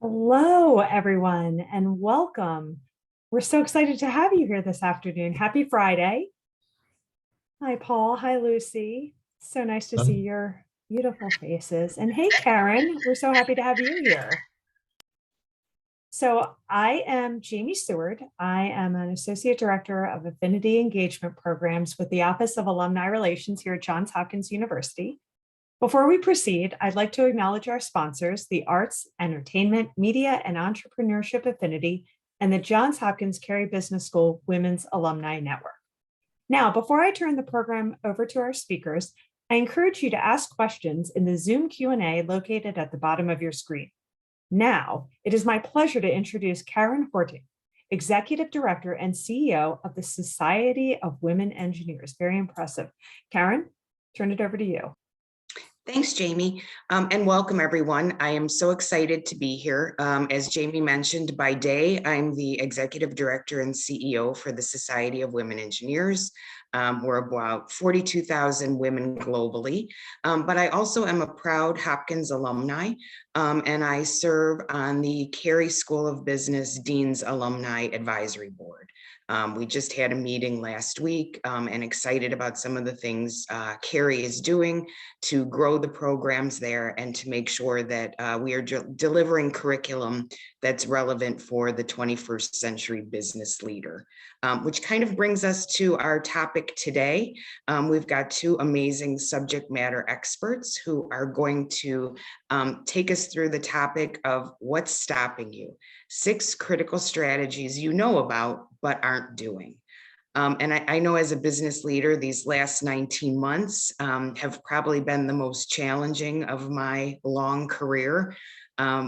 Hello, everyone, and welcome. We're so excited to have you here this afternoon. Happy Friday. Hi, Paul. Hi, Lucy. So nice to see Um, your beautiful faces. And hey, Karen, we're so happy to have you here. So, I am Jamie Stewart. I am an Associate Director of Affinity Engagement Programs with the Office of Alumni Relations here at Johns Hopkins University. Before we proceed, I'd like to acknowledge our sponsors, the Arts, Entertainment, Media, and Entrepreneurship Affinity, and the Johns Hopkins Carey Business School Women's Alumni Network. Now, before I turn the program over to our speakers, I encourage you to ask questions in the Zoom Q&A located at the bottom of your screen. Now, it is my pleasure to introduce Karen Horting, Executive Director and CEO of the Society of Women Engineers. Very impressive. Karen, turn it over to you. Thanks, Jamie, and welcome everyone. I am so excited to be here. As Jamie mentioned, by day, I'm the Executive Director and CEO for the Society of Women Engineers. We're about 42,000 women globally, but I also am a proud Hopkins alumni, and I serve on the Carey School of Business Dean's Alumni Advisory Board. We just had a meeting last week and excited about some of the things Carey is doing to grow the programs there and to make sure that we are delivering curriculum that's relevant for the 21st century business leader, which kind of brings us to our topic today. We've got two amazing subject matter experts who are going to take us through the topic of what's stopping you, 6 critical strategies you know about but aren't doing. And I know as a business leader, these last 19 months have probably been the most challenging of my long career.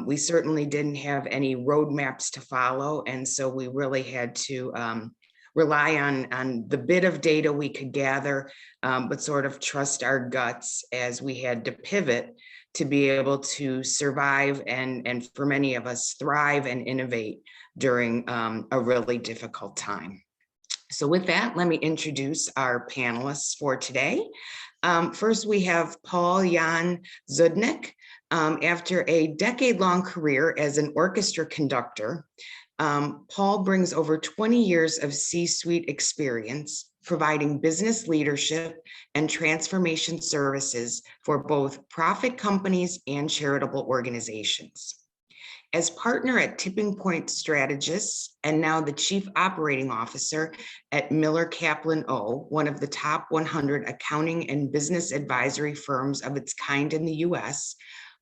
We certainly didn't have any roadmaps to follow. And so we really had to rely on the bit of data we could gather, but sort of trust our guts as we had to pivot to be able to survive and for many of us thrive and innovate during a really difficult time. So with that, let me introduce our panelists for today. First, we have Paul Jan Zdunek. After a decade-long career as an orchestra conductor, Paul brings over 20 years of C-suite experience providing business leadership and transformation services for both profit companies and charitable organizations. As partner at Tipping Point Strategists and now the Chief Operating Officer at Miller Kaplan O, one of the top 100 accounting and business advisory firms of its kind in the US,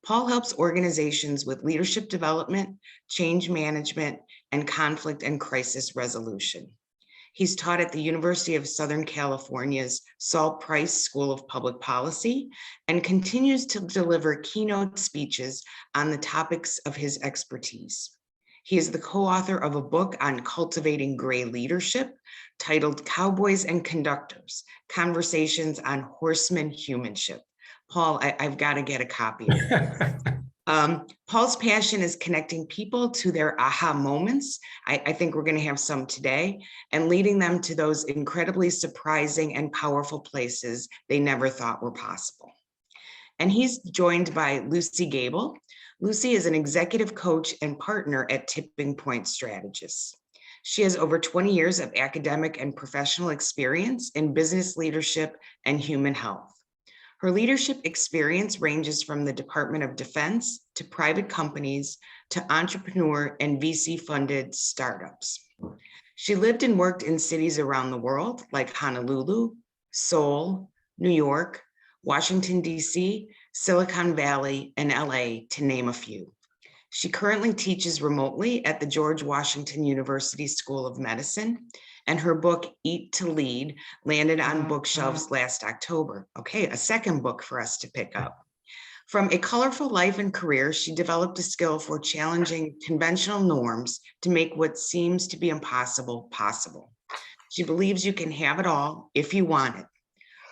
Paul helps organizations with leadership development, change management, and conflict and crisis resolution. He's taught at the University of Southern California's Saul Price School of Public Policy and continues to deliver keynote speeches on the topics of his expertise. He is the co-author of a book on cultivating gray leadership titled Cowboys and Conductors, Conversations on Horseman Humanship. Paul, I've got to get a copy of it. Paul's passion is connecting people to their aha moments. I think we're going to have some today, and leading them to those incredibly surprising and powerful places they never thought were possible. And he's joined by Luci Gabel. Luci is an executive coach and partner at Tipping Point Strategists. She has over 20 years of academic and professional experience in business leadership and human health. Her leadership experience ranges from the Department of Defense to private companies to entrepreneur and VC-funded startups. She lived and worked in cities around the world like Honolulu, Seoul, New York, Washington, D.C., Silicon Valley, and LA, to name a few. She currently teaches remotely at the George Washington University School of Medicine, and her book, Eat to Lead, landed on bookshelves last October. Okay, a second book for us to pick up. From a colorful life and career, she developed a skill for challenging conventional norms to make what seems to be impossible possible. She believes you can have it all if you want it.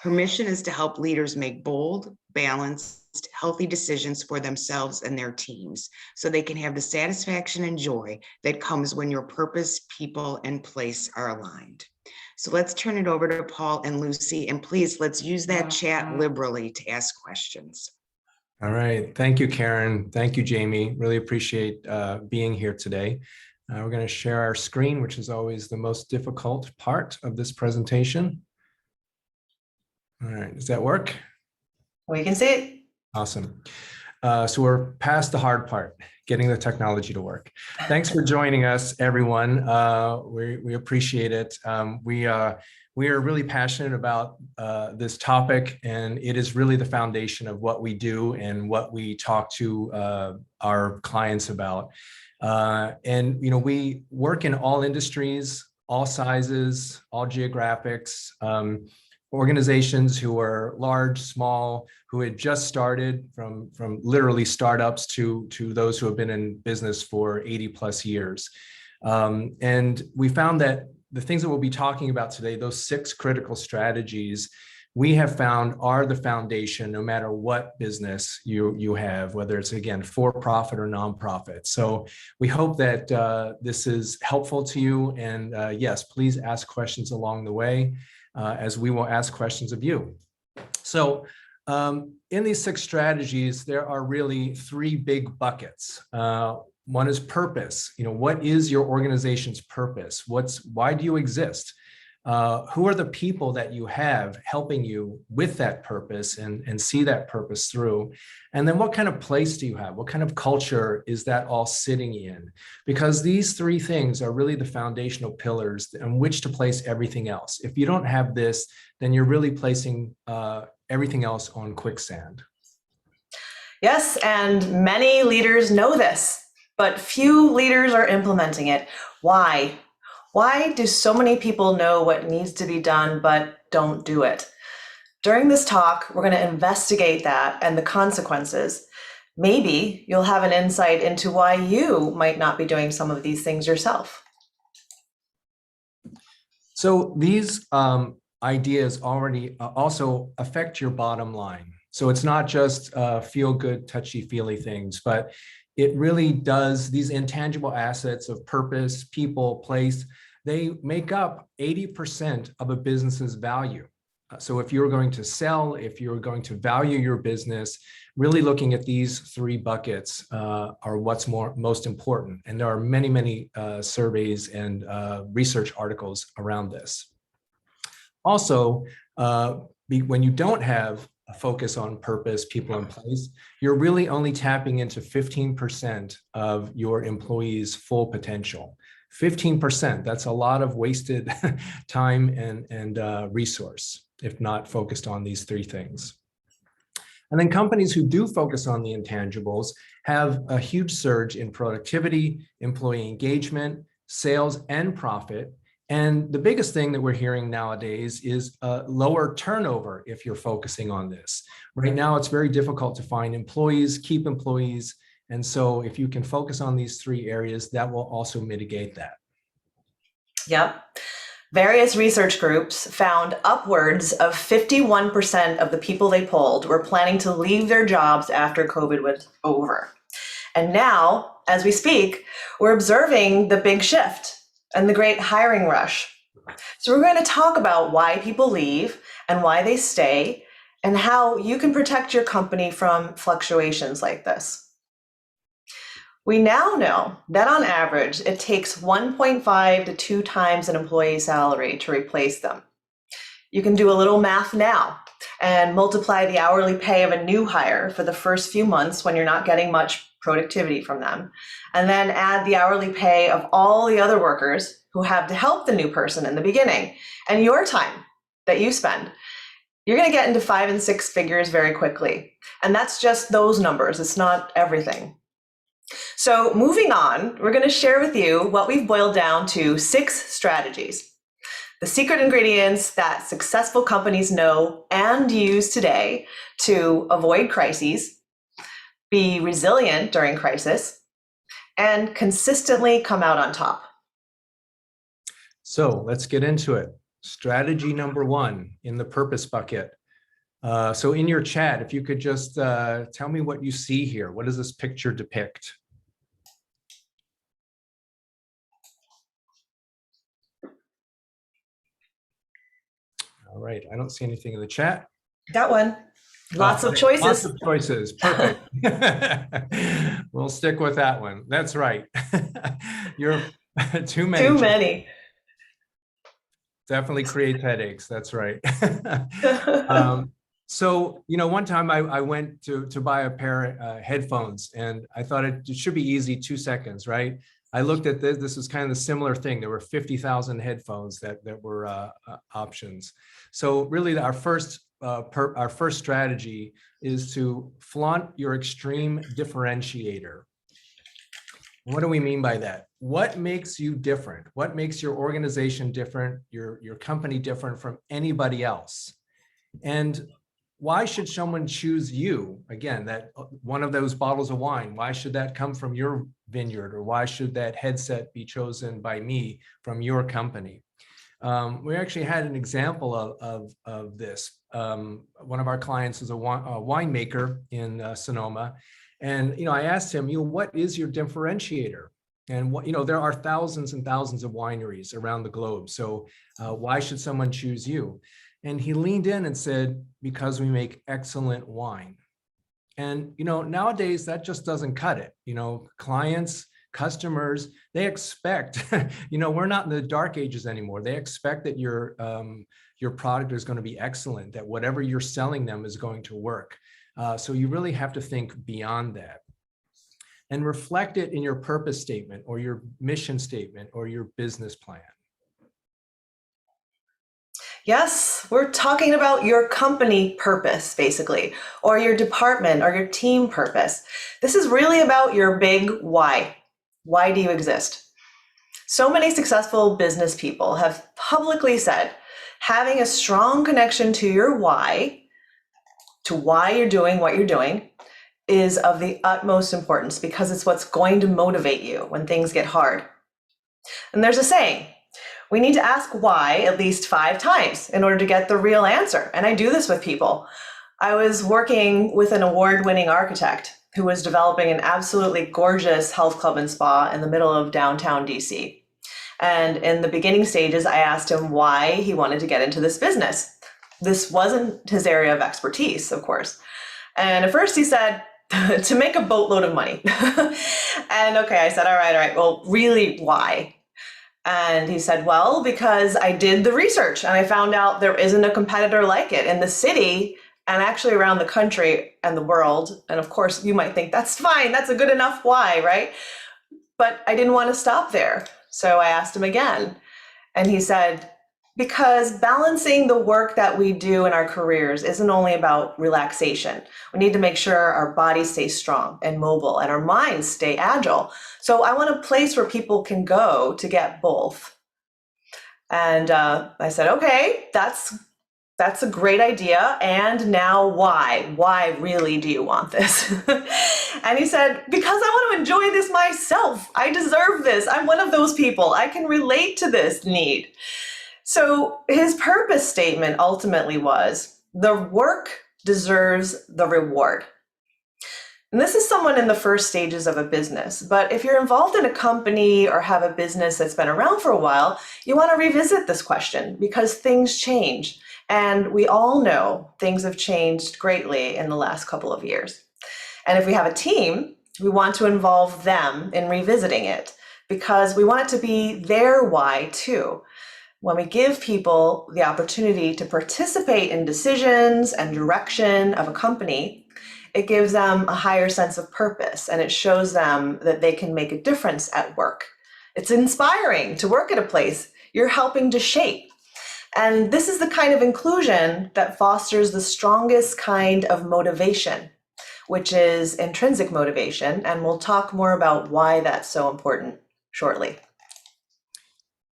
Her mission is to help leaders make bold, balanced, healthy decisions for themselves and their teams so they can have the satisfaction and joy that comes when your purpose, people, and place are aligned. So let's turn it over to Paul and Luci, and please let's use that chat liberally to ask questions. All right. Thank you, Karen. Thank you, Jamie. Really appreciate being here today. We're going to share our screen, which is always the most difficult part of this presentation. All right. Does that work? We can see it. Awesome. So we're past the hard part, getting the technology to work. Thanks for joining us, everyone. We appreciate it. We are really passionate about this topic, and it is really the foundation of what we do and what we talk to our clients about. And we work in all industries, all sizes, all geographics. Organizations who are large, small, who had just started, from literally startups to those who have been in business for 80 plus years. And we found that the things that we'll be talking about today, those 6 critical strategies, we have found are the foundation no matter what business you have, whether it's, again, for-profit or nonprofit. So we hope that this is helpful to you. And yes, please ask questions along the way, as we will ask questions of you. So in these 6 strategies, there are really 3 big buckets. One is purpose. What is your organization's purpose? Why do you exist? Who are the people that you have helping you with that purpose and see that purpose through? And then what kind of place do you have? What kind of culture is that all sitting in? Because these 3 things are really the foundational pillars on which to place everything else. If you don't have this, then you're really placing everything else on quicksand. Yes, and many leaders know this, but few leaders are implementing it. Why? Why do so many people know what needs to be done but don't do it? During this talk, we're going to investigate that and the consequences. Maybe you'll have an insight into why you might not be doing some of these things yourself. So these ideas already also affect your bottom line. So it's not just feel-good, touchy-feely things, but it really does. These intangible assets of purpose, people, place, they make up 80% of a business's value. So if you're going to sell, if you're going to value your business, really looking at these 3 buckets are what's most important. And there are many, many surveys and research articles around this. Also, when you don't have a focus on purpose, people, and place, you're really only tapping into 15% of your employees' full potential. 15%, that's a lot of wasted time and resource if not focused on these 3 things. And then companies who do focus on the intangibles have a huge surge in productivity, employee engagement, sales, and profit. And the biggest thing that we're hearing nowadays is lower turnover if you're focusing on this. Right now, it's very difficult to find employees, keep employees. And so if you can focus on these 3 areas, that will also mitigate that. Yep. Various research groups found upwards of 51% of the people they polled were planning to leave their jobs after COVID was over. And now, as we speak, we're observing the big shift and the great hiring rush. So we're going to talk about why people leave and why they stay and how you can protect your company from fluctuations like this. We now know that on average, it takes 1.5 to 2 times an employee's salary to replace them. You can do a little math now and multiply the hourly pay of a new hire for the first few months when you're not getting much productivity from them, and then add the hourly pay of all the other workers who have to help the new person in the beginning and your time that you spend. You're going to get into 5 and 6 figures very quickly. And that's just those numbers. It's not everything. So moving on, we're going to share with you what we've boiled down to 6 strategies. The secret ingredients that successful companies know and use today to avoid crises, be resilient during crisis, and consistently come out on top. So let's get into it. Strategy number 1 in the purpose bucket. So in your chat, if you could just tell me what you see here. What does this picture depict? All right, I don't see anything in the chat. Got one. Lots of Lots choices. of choices. Perfect. We'll stick with that one. That's right. You're too many. Too many. Definitely creates headaches. That's right. So, one time I went to buy a pair of headphones, and I thought it should be easy, 2 seconds, right? I looked at this. This was kind of the similar thing. There were 50,000 headphones that were options. So really, our first strategy is to flaunt your extreme differentiator. What do we mean by that? What makes you different? What makes your organization different, your company different from anybody else? And why should someone choose you? Again, that one of those bottles of wine, why should that come from your vineyard? Or why should that headset be chosen by me from your company? We actually had an example of this. One of our clients is a winemaker in Sonoma. And, I asked him, what is your differentiator? And there are thousands and thousands of wineries around the globe. So why should someone choose you? And he leaned in and said, because we make excellent wine. And, nowadays that just doesn't cut it. Clients, customers, they expect, we're not in the dark ages anymore. They expect that your product is going to be excellent, that whatever you're selling them is going to work. So you really have to think beyond that and reflect it in your purpose statement or your mission statement or your business plan. Yes, we're talking about your company purpose, basically, or your department or your team purpose. This is really about your big why. Why do you exist? So many successful business people have publicly said having a strong connection to your why, to why you're doing what you're doing, is of the utmost importance because it's what's going to motivate you when things get hard. And there's a saying, we need to ask why at least 5 times in order to get the real answer. And I do this with people. I was working with an award-winning architect who was developing an absolutely gorgeous health club and spa in the middle of downtown DC. And in the beginning stages, I asked him why he wanted to get into this business. This wasn't his area of expertise, of course. And at first he said, to make a boatload of money. And okay, I said, all right, well, really, why? And he said, well, because I did the research and I found out there isn't a competitor like it in the city and actually around the country and the world. And of course, you might think that's fine. That's a good enough why, right? But I didn't want to stop there. So I asked him again. And he said, because balancing the work that we do in our careers isn't only about relaxation. We need to make sure our bodies stay strong and mobile and our minds stay agile. So I want a place where people can go to get both. And I said, okay, that's a great idea. And now why? Why really do you want this? And he said, because I want to enjoy this myself. I deserve this. I'm one of those people. I can relate to this need. So his purpose statement ultimately was, the work deserves the reward. And this is someone in the first stages of a business. But if you're involved in a company or have a business that's been around for a while, you want to revisit this question because things change. And we all know things have changed greatly in the last couple of years. And if we have a team, we want to involve them in revisiting it because we want it to be their why too. When we give people the opportunity to participate in decisions and direction of a company, it gives them a higher sense of purpose and it shows them that they can make a difference at work. It's inspiring to work at a place you're helping to shape. And this is the kind of inclusion that fosters the strongest kind of motivation, which is intrinsic motivation. And we'll talk more about why that's so important shortly.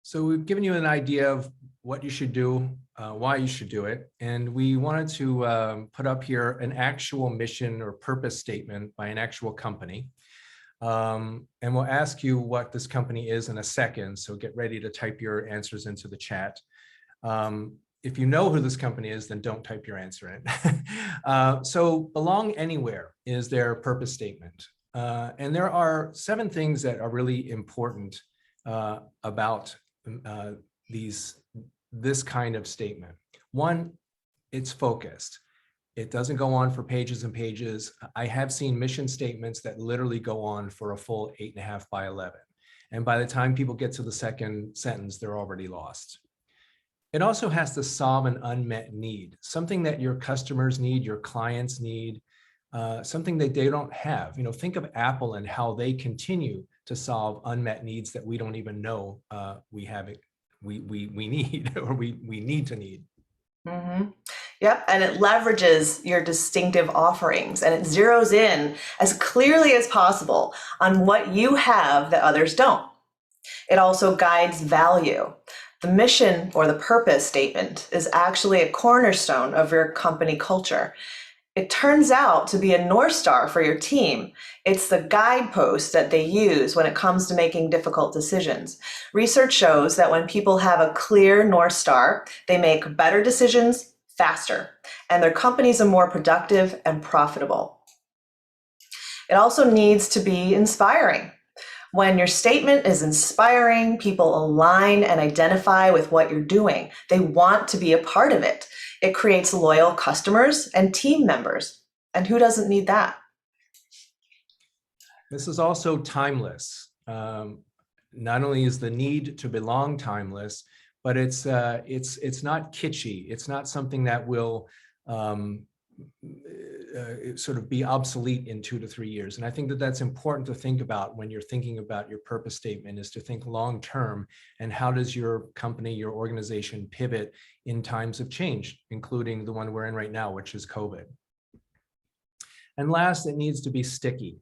So we've given you an idea of what you should do, why you should do it. And we wanted to put up here an actual mission or purpose statement by an actual company. And we'll ask you what this company is in a second. So get ready to type your answers into the chat. If you know who this company is, then don't type your answer in. So Belong Anywhere is their purpose statement. And there are 7 things that are really important about this kind of statement. 1, it's focused. It doesn't go on for pages and pages. I have seen mission statements that literally go on for a full 8.5 by 11. And by the time people get to the second sentence, they're already lost. It also has to solve an unmet need, something that your customers need, your clients need, something that they don't have. You know, think of Apple and how they continue to solve unmet needs that we don't even know we need or we need to need. Mm-hmm. Yep, and it leverages your distinctive offerings and it zeroes in as clearly as possible on what you have that others don't. It also guides value. The mission or the purpose statement is actually a cornerstone of your company culture. It turns out to be a North Star for your team. It's the guidepost that they use when it comes to making difficult decisions. Research shows that when people have a clear North Star, they make better decisions faster, and their companies are more productive and profitable. It also needs to be inspiring. When your statement is inspiring, people align and identify with what you're doing. They want to be a part of it. It creates loyal customers and team members. And who doesn't need that? This is also timeless. Not only is the need to belong timeless, but it's not kitschy. It's not something that will sort of be obsolete in 2 to 3 years. And I think that that's important to think about when you're thinking about your purpose statement, is to think long-term and how does your company, your organization pivot in times of change, including the one we're in right now, which is COVID. And last, it needs to be sticky,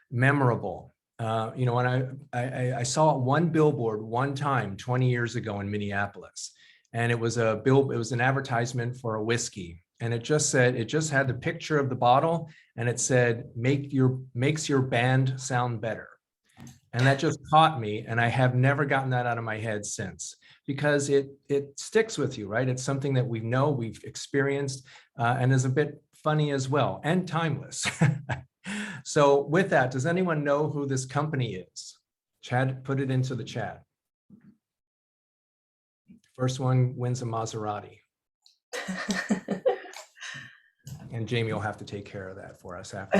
memorable. You know, when I saw one billboard one time 20 years ago in Minneapolis, and it was an advertisement for a whiskey. And it just had the picture of the bottle, and it said, makes your band sound better. And that just caught me, and I have never gotten that out of my head since, because it sticks with you, right? It's something that we know, we've experienced, and is a bit funny as well, and timeless. So with that, does anyone know who this company is? Chad, put it into the chat. First one wins a Maserati. And Jamie will have to take care of that for us after.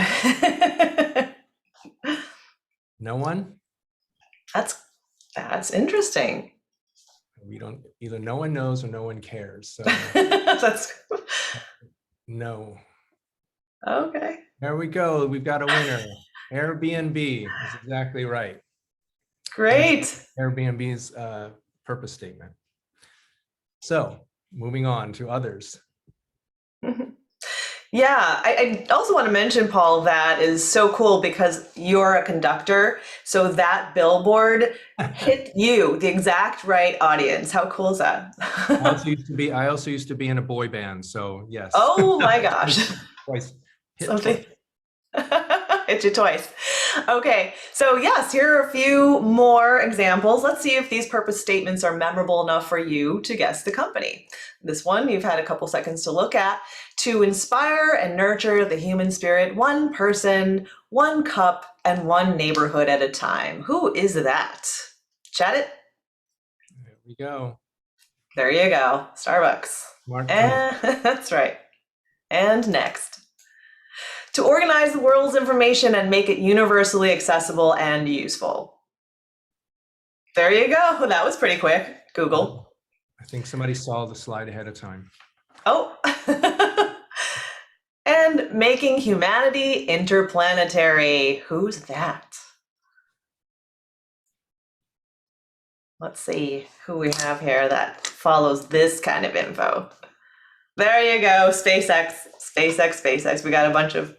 No one? That's interesting. We don't, either no one knows or no one cares. So That's no. okay. There we go. We've got a winner. Airbnb is exactly right. Great. Airbnb's purpose statement. So moving on to others. Yeah, I also want to mention, Paul, that is so cool because you're a conductor. So that billboard hit you, the exact right audience. How cool is that? I also used to be in a boy band. So yes. Oh my gosh. Twice. Hit you twice. Okay, so yes, here are a few more examples. Let's see if these purpose statements are memorable enough for you to guess the company. This one you've had a couple seconds to look at. To inspire and nurture the human spirit, one person, one cup, and one neighborhood at a time. Who is that? Chat it. There we go. There you go. Starbucks. That's right. And next. To organize the world's information and make it universally accessible and useful. There you go. That was pretty quick. Google. I think somebody saw the slide ahead of time. Oh. And making humanity interplanetary. Who's that? Let's see who we have here that follows this kind of info. There you go. SpaceX. We got a bunch of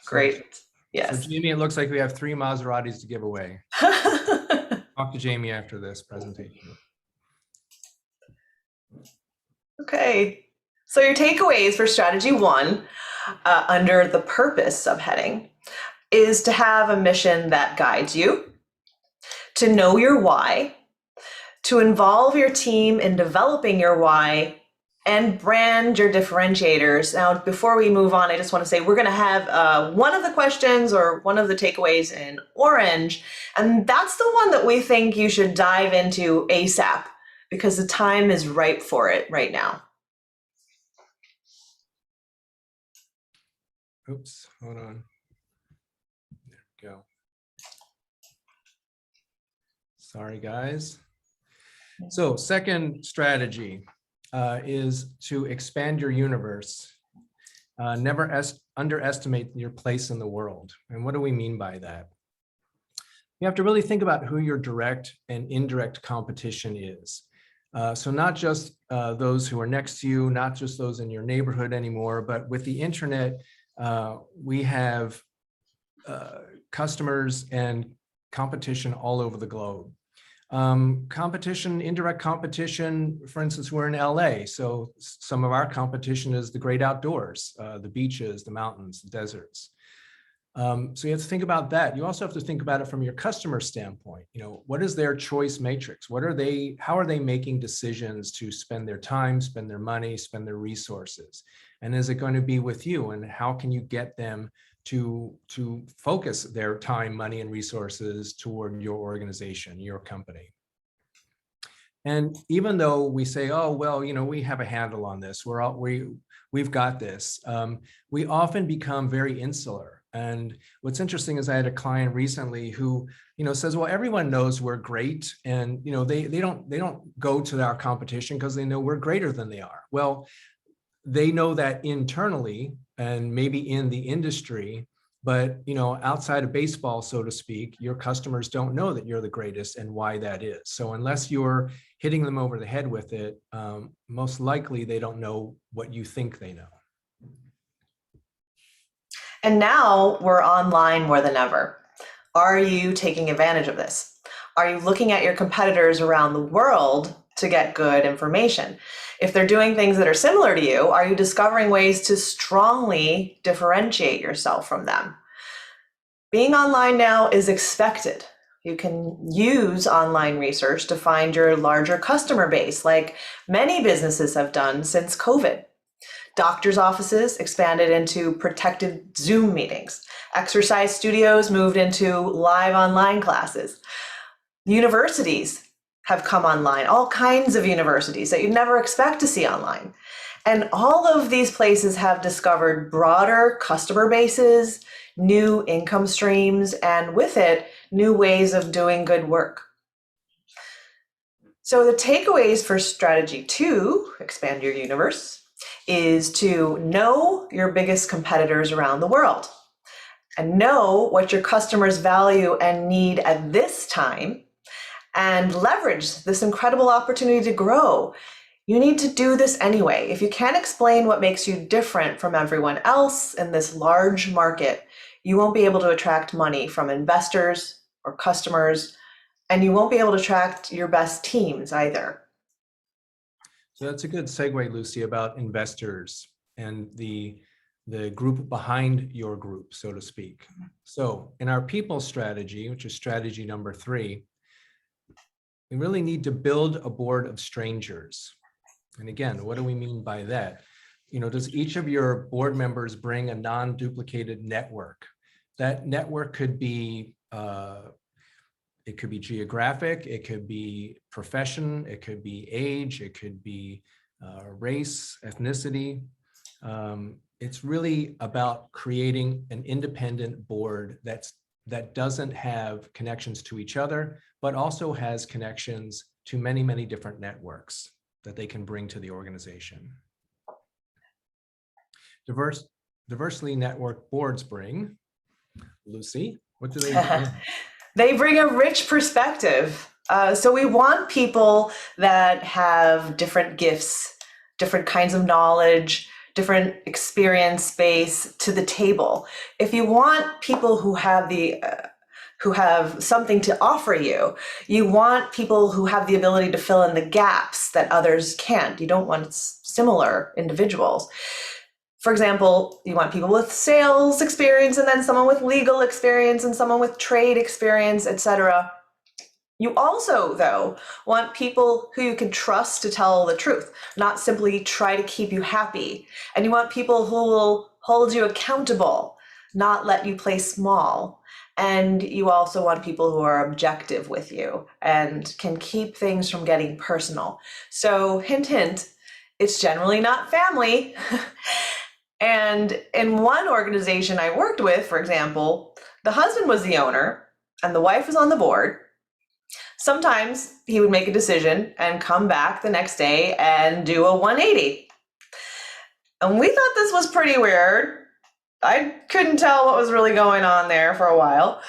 great. Yes. So Jamie, it looks like we have 3 Maseratis to give away. Talk to Jamie after this presentation. Okay. So your takeaways for strategy 1 under the purpose subheading is to have a mission that guides you, to know your why, to involve your team in developing your why, and brand your differentiators. Now, before we move on, I just want to say we're going to have one of the questions or one of the takeaways in orange, and that's the one that we think you should dive into ASAP because the time is ripe for it right now. Oops, hold on. There we go. Sorry, guys. So second strategy is to expand your universe. Never underestimate your place in the world. And what do we mean by that? You have to really think about who your direct and indirect competition is. So not just those who are next to you, not just those in your neighborhood anymore, but with the internet, we have customers and competition all over the globe. Competition, indirect competition, for instance, we're in LA, so some of our competition is the great outdoors, the beaches, the mountains, the deserts. So you have to think about that. You also have to think about it from your customer standpoint. You know, what is their choice matrix? How are they making decisions to spend their time, spend their money, spend their resources? And is it going to be with you? And how can you get them to focus their time, money, and resources toward your organization, your company? And even though we say, oh, well, you know, we have a handle on this, we've got this, we often become very insular. And what's interesting is I had a client recently who, you know, says, well, everyone knows we're great. And, you know, they don't go to our competition because they know we're greater than they are. Well, they know that internally and maybe in the industry, but, you know, outside of baseball, so to speak, your customers don't know that you're the greatest and why that is. So unless you're hitting them over the head with it, most likely they don't know what you think they know. And now we're online more than ever. Are you taking advantage of this? Are you looking at your competitors around the world to get good information? If they're doing things that are similar to you, are you discovering ways to strongly differentiate yourself from them? Being online now is expected. You can use online research to find your larger customer base, like many businesses have done since COVID. Doctors' offices expanded into protected Zoom meetings. Exercise studios moved into live online classes. Universities have come online, all kinds of universities that you'd never expect to see online. And all of these places have discovered broader customer bases, new income streams, and with it, new ways of doing good work. So the takeaways for strategy 2, expand your universe, is to know your biggest competitors around the world and know what your customers value and need at this time and leverage this incredible opportunity to grow. You need to do this anyway. If you can't explain what makes you different from everyone else in this large market, you won't be able to attract money from investors or customers, and you won't be able to attract your best teams either. So that's a good segue, Luci, about investors and the group behind your group, so to speak. So in our people strategy, which is strategy number 3, we really need to build a board of strangers. And again, what do we mean by that? You know, does each of your board members bring a non-duplicated network? That network could be it could be geographic, it could be profession, it could be age, it could be race, ethnicity. It's really about creating an independent board that doesn't have connections to each other, but also has connections to many, many different networks that they can bring to the organization. Diversely networked boards bring, Luci, what do they bring? They bring a rich perspective. So we want people that have different gifts, different kinds of knowledge, different experience base to the table. If you want people who have something to offer you, you want people who have the ability to fill in the gaps that others can't. You don't want similar individuals. For example, you want people with sales experience and then someone with legal experience and someone with trade experience, etc. You also, though, want people who you can trust to tell the truth, not simply try to keep you happy. And you want people who will hold you accountable, not let you play small. And you also want people who are objective with you and can keep things from getting personal. So hint, hint, it's generally not family. And in one organization I worked with, for example, the husband was the owner and the wife was on the board. Sometimes he would make a decision and come back the next day and do a 180. And we thought this was pretty weird. I couldn't tell what was really going on there for a while.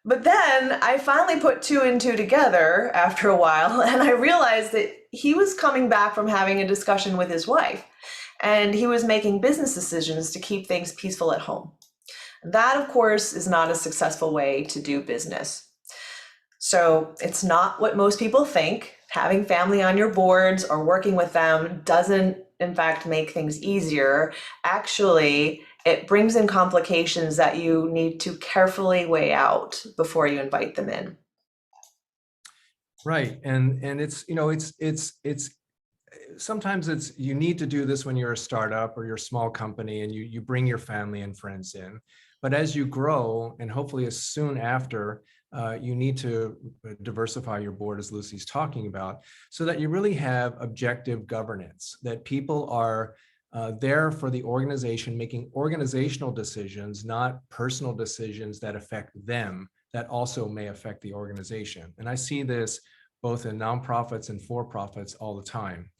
But then I finally put 2 and 2 together after a while, and I realized that he was coming back from having a discussion with his wife, and he was making business decisions to keep things peaceful at home. That, of course, is not a successful way to do business. So it's not what most people think. Having family on your boards or working with them doesn't, in fact, make things easier. Actually, it brings in complications that you need to carefully weigh out before you invite them in. Right. And it's, it's sometimes you need to do this when you're a startup or you're a small company and you bring your family and friends in. But as you grow, and hopefully as soon after, you need to diversify your board, as Luci's talking about, so that you really have objective governance, that people are there for the organization, making organizational decisions, not personal decisions that affect them, that also may affect the organization. And I see this both in nonprofits and for-profits all the time.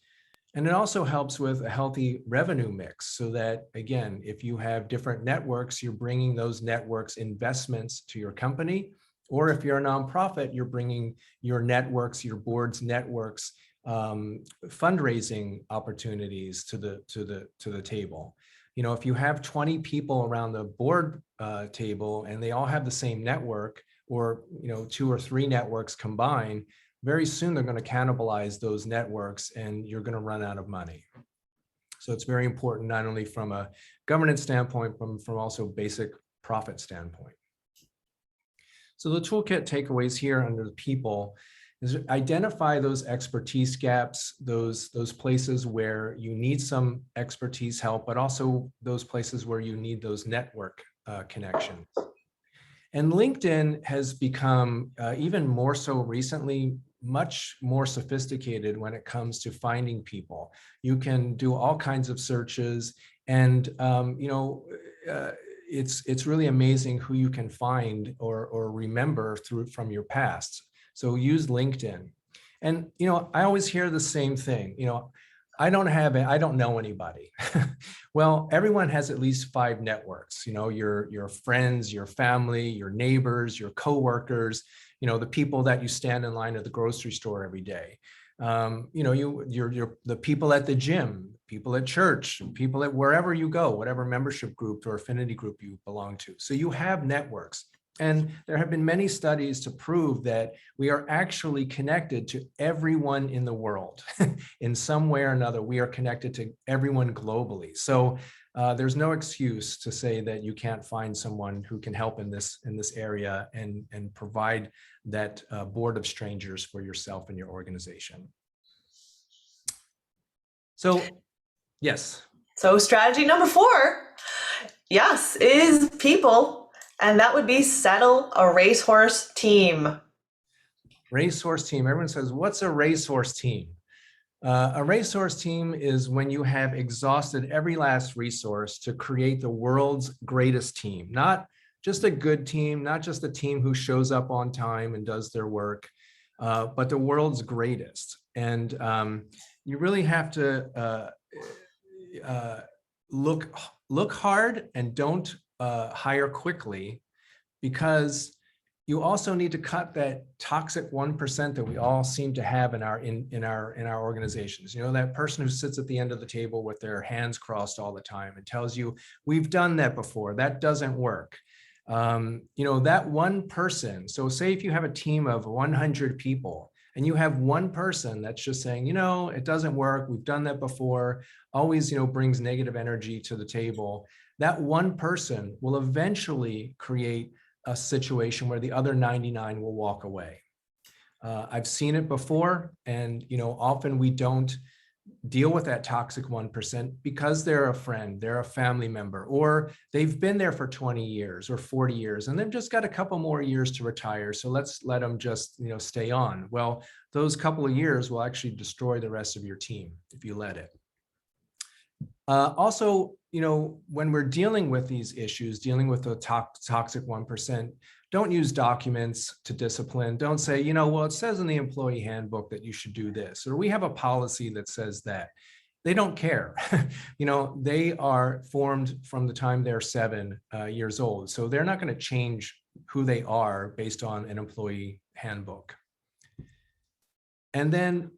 And it also helps with a healthy revenue mix, so that, again, if you have different networks, you're bringing those networks investments to your company. Or if you're a nonprofit, you're bringing your networks, your board's networks, fundraising opportunities to the table. If you have 20 people around the board table and they all have the same network, or 2 or 3 networks combined, very soon they're going to cannibalize those networks and you're going to run out of money. So it's very important, not only from a governance standpoint, but from also basic profit standpoint. So the toolkit takeaways here under the people is identify those expertise gaps, those places where you need some expertise help, but also those places where you need those network connections. And LinkedIn has become, even more so recently, much more sophisticated when it comes to finding people. You can do all kinds of searches, and it's really amazing who you can find or remember from your past. So use LinkedIn. And I always hear the same thing. I don't know anybody. Well, everyone has at least 5 networks. Your friends, your family, your neighbors, your coworkers, the people that you stand in line at the grocery store every day. You're the people at the gym, people at church, people at wherever you go, whatever membership group or affinity group you belong to. So you have networks. And there have been many studies to prove that we are actually connected to everyone in the world. In some way or another, we are connected to everyone globally. So there's no excuse to say that you can't find someone who can help in this area and provide that board of strangers for yourself and your organization. So, yes. So strategy number 4, yes, is people. And that would be settle a racehorse team. Racehorse team. Everyone says, what's a racehorse team? A racehorse team is when you have exhausted every last resource to create the world's greatest team. Not just a good team, not just a team who shows up on time and does their work, but the world's greatest. And you really have to look hard and don't hire quickly, because you also need to cut that toxic 1% that we all seem to have in our organizations. That person who sits at the end of the table with their hands crossed all the time and tells you, we've done that before, that doesn't work. That one person, so say if you have a team of 100 people and you have one person that's just saying, it doesn't work, we've done that before, always, brings negative energy to the table, that one person will eventually create a situation where the other 99 will walk away. I've seen it before, and often we don't deal with that toxic 1% because they're a friend, they're a family member, or they've been there for 20 years or 40 years, and they've just got a couple more years to retire. So let's let them just stay on. Well, those couple of years will actually destroy the rest of your team if you let it. Also, when we're dealing with these issues, dealing with the toxic 1%, don't use documents to discipline. Don't say, well, it says in the employee handbook that you should do this, or we have a policy that says that. They don't care. They are formed from the time they're 7 years old. So they're not going to change who they are based on an employee handbook. And then,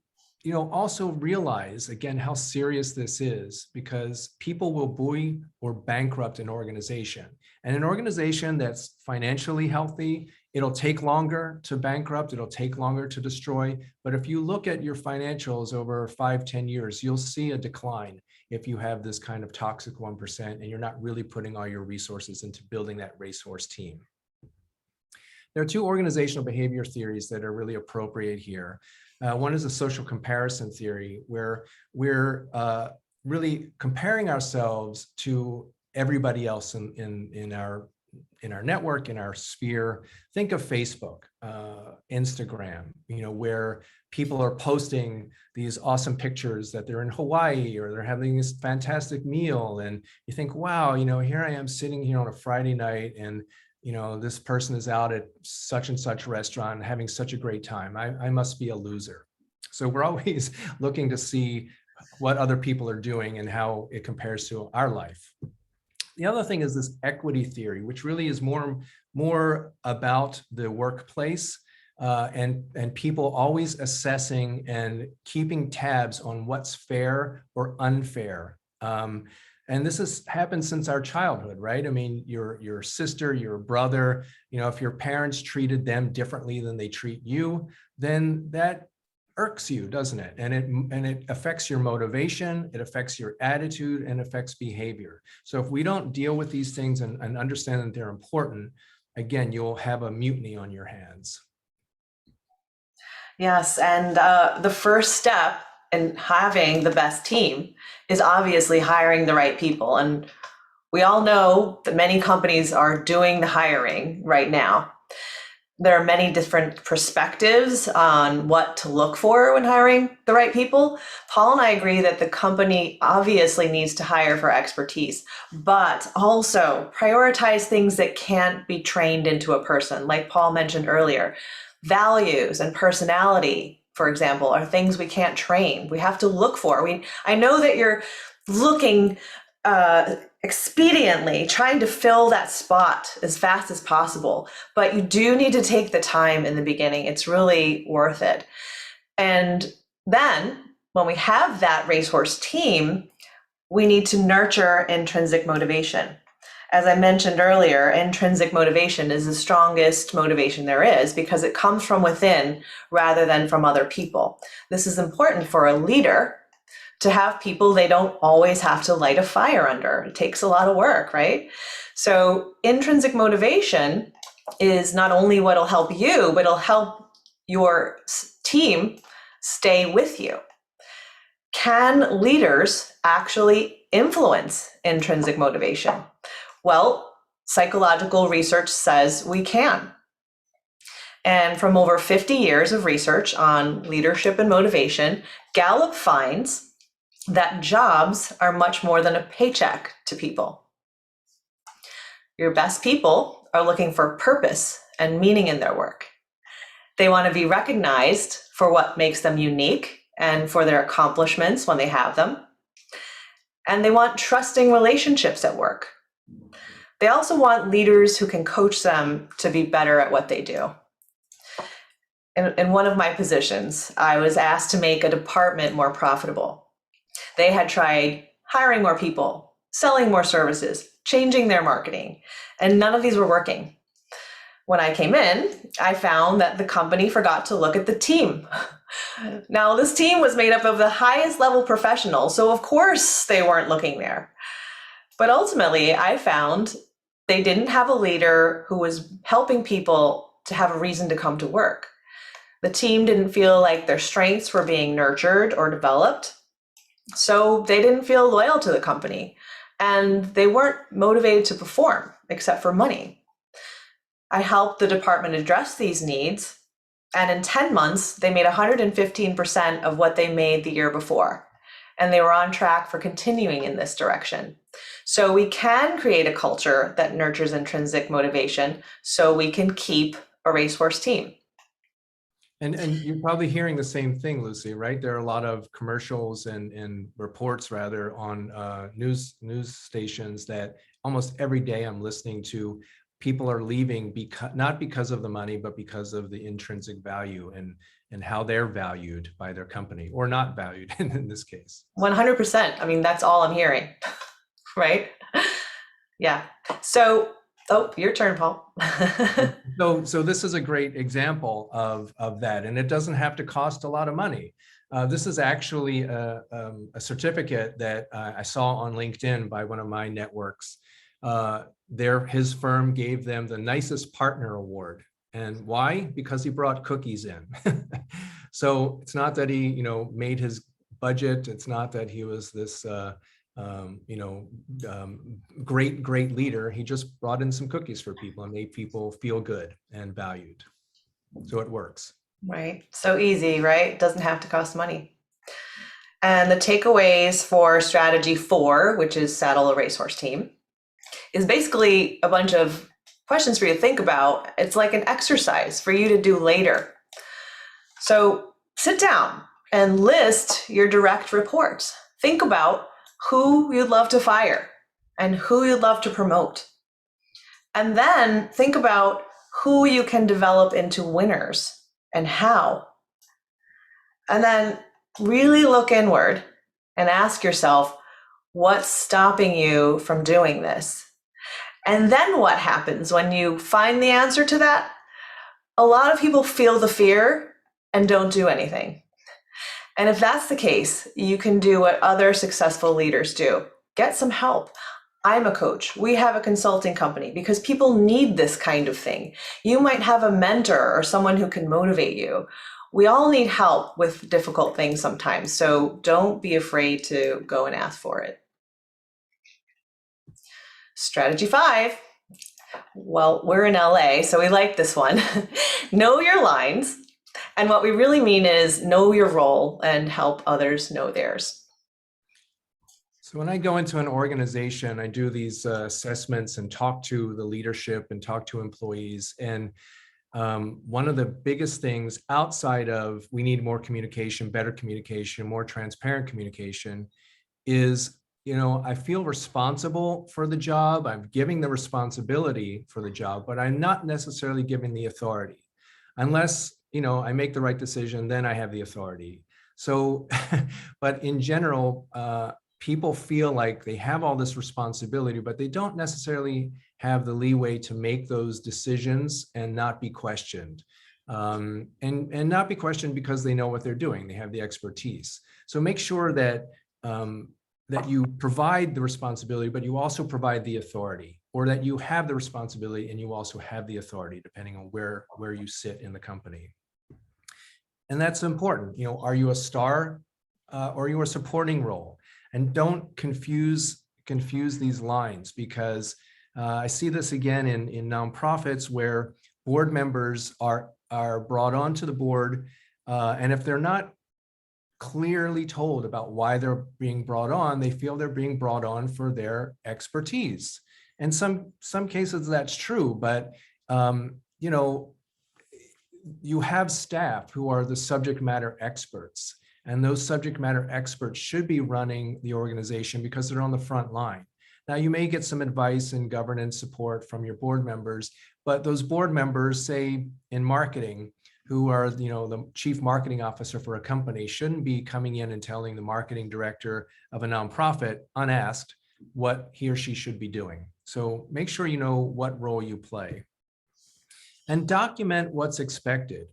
also realize, again, how serious this is, because people will buoy or bankrupt an organization. And an organization that's financially healthy, it'll take longer to bankrupt, it'll take longer to destroy. But if you look at your financials over 5-10 years, you'll see a decline if you have this kind of toxic 1% and you're not really putting all your resources into building that racehorse team. There are 2 organizational behavior theories that are really appropriate here. One is a social comparison theory, where we're really comparing ourselves to everybody else in our network, in our sphere. Think of Facebook, Instagram, where people are posting these awesome pictures that they're in Hawaii or they're having this fantastic meal. And you think, wow, here I am sitting here on a Friday night, and this person is out at such and such restaurant having such a great time. I must be a loser. So we're always looking to see what other people are doing and how it compares to our life. The other thing is this equity theory, which really is more about the workplace and people always assessing and keeping tabs on what's fair or unfair. And this has happened since our childhood, right? I mean, your sister, your brother, if your parents treated them differently than they treat you, then that irks you, doesn't it? And it affects your motivation, it affects your attitude, and affects behavior. So if we don't deal with these things and understand that they're important, again, you'll have a mutiny on your hands. Yes, and the first step in having the best team is obviously hiring the right people. And we all know that many companies are doing the hiring right now. There are many different perspectives on what to look for when hiring the right people. Paul and I agree that the company obviously needs to hire for expertise, but also prioritize things that can't be trained into a person. Like Paul mentioned earlier, values and personality, for example, are things we can't train. We have to look for. I know that you're looking expediently, trying to fill that spot as fast as possible, but you do need to take the time in the beginning. It's really worth it. And then when we have that racehorse team, we need to nurture intrinsic motivation. As I mentioned earlier, intrinsic motivation is the strongest motivation there is because it comes from within rather than from other people. This is important for a leader to have people they don't always have to light a fire under. It takes a lot of work, right? So intrinsic motivation is not only what'll help you, but it'll help your team stay with you. Can leaders actually influence intrinsic motivation? Well, psychological research says we can. And from over 50 years of research on leadership and motivation, Gallup finds that jobs are much more than a paycheck to people. Your best people are looking for purpose and meaning in their work. They want to be recognized for what makes them unique and for their accomplishments when they have them. And they want trusting relationships at work. They also want leaders who can coach them to be better at what they do. In one of my positions, I was asked to make a department more profitable. They had tried hiring more people, selling more services, changing their marketing, and none of these were working. When I came in, I found that the company forgot to look at the team. Now, this team was made up of the highest level professionals, so of course they weren't looking there. But ultimately, I found they didn't have a leader who was helping people to have a reason to come to work. The team didn't feel like their strengths were being nurtured or developed. So they didn't feel loyal to the company and they weren't motivated to perform except for money. I helped the department address these needs, and in 10 months, they made 115% of what they made the year before. and they were on track for continuing in this direction. So we can create a culture that nurtures intrinsic motivation so we can keep a racehorse team. And you're probably hearing the same thing, Lucy, right? There are a lot of commercials and reports rather on news stations that almost every day I'm listening to. People are leaving not because of the money, but because of the intrinsic value and how they're valued by their company, or not valued in this case. 100%. I mean, that's all I'm hearing, right? Yeah. So, oh, your turn, Paul. So this is a great example of that, and it doesn't have to cost a lot of money. This is actually a certificate that I saw on LinkedIn by one of my networks. His firm gave them the nicest partner award. And why? Because he brought cookies in. So it's not that he, made his budget. It's not that he was this, great leader. He just brought in some cookies for people and made people feel good and valued. So it works. Right. So easy, right? Doesn't have to cost money. And the takeaways for strategy 4, which is saddle a racehorse team, is basically a bunch of questions for you to think about. It's like an exercise for you to do later. So sit down and list your direct reports. Think about who you'd love to fire and who you'd love to promote. And then think about who you can develop into winners and how. And then really look inward and ask yourself, what's stopping you from doing this? And then what happens when you find the answer to that? A lot of people feel the fear and don't do anything. And if that's the case, you can do what other successful leaders do. Get some help. I'm a coach. We have a consulting company because people need this kind of thing. You might have a mentor or someone who can motivate you. We all need help with difficult things sometimes, so don't be afraid to go and ask for it. Strategy 5. Well, we're in LA, so we like this one. Know your lines. And what we really mean is know your role and help others know theirs. So when I go into an organization, I do these assessments and talk to the leadership and talk to employees. And one of the biggest things outside of we need more communication, better communication, more transparent communication is, I feel responsible for the job. I'm giving the responsibility for the job, but I'm not necessarily giving the authority. Unless, I make the right decision, then I have the authority. So, but in general, people feel like they have all this responsibility, but they don't necessarily have the leeway to make those decisions and not be questioned. And not be questioned because they know what they're doing. They have the expertise. So make sure that that you provide the responsibility, but you also provide the authority, or that you have the responsibility and you also have the authority, depending on where you sit in the company. And that's important. Are you a star or are you a supporting role? And don't confuse these lines, because I see this again in nonprofits where board members are brought onto the board, and if they're not clearly told about why they're being brought on, they feel they're being brought on for their expertise. And some cases that's true, but you have staff who are the subject matter experts, and those subject matter experts should be running the organization because they're on the front line. Now, you may get some advice and governance support from your board members, but those board members, say in marketing, who are the chief marketing officer for a company, shouldn't be coming in and telling the marketing director of a nonprofit unasked what he or she should be doing. So make sure you know what role you play. And document what's expected.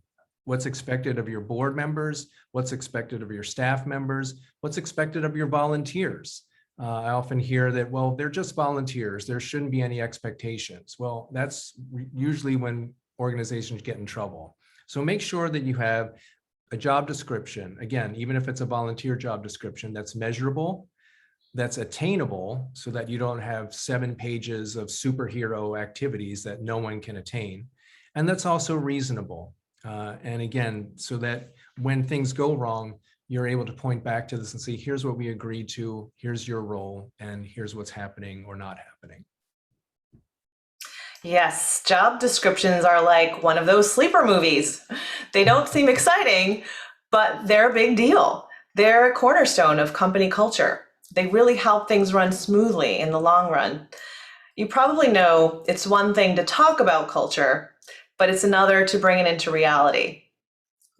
What's expected of your board members, what's expected of your staff members, what's expected of your volunteers. I often hear that, well, they're just volunteers, there shouldn't be any expectations. Well, that's usually when organizations get in trouble. So make sure that you have a job description, again, even if it's a volunteer job description, that's measurable, that's attainable, so that you don't have 7 pages of superhero activities that no one can attain. And that's also reasonable. And again, so that when things go wrong, you're able to point back to this and see, here's what we agreed to, here's your role, and here's what's happening or not happening. Yes, job descriptions are like one of those sleeper movies. They don't seem exciting, but they're a big deal. They're a cornerstone of company culture. They really help things run smoothly in the long run. You probably know it's one thing to talk about culture, but it's another to bring it into reality.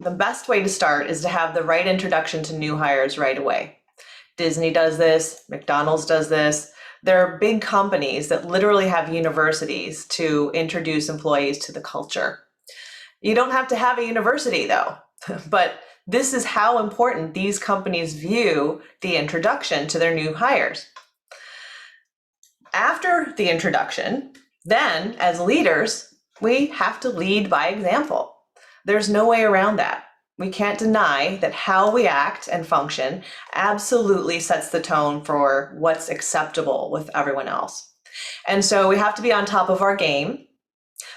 The best way to start is to have the right introduction to new hires right away. Disney does this, McDonald's does this. There are big companies that literally have universities to introduce employees to the culture. You don't have to have a university though, but this is how important these companies view the introduction to their new hires. After the introduction, then as leaders, we have to lead by example. There's no way around that. We can't deny that how we act and function absolutely sets the tone for what's acceptable with everyone else. And so we have to be on top of our game,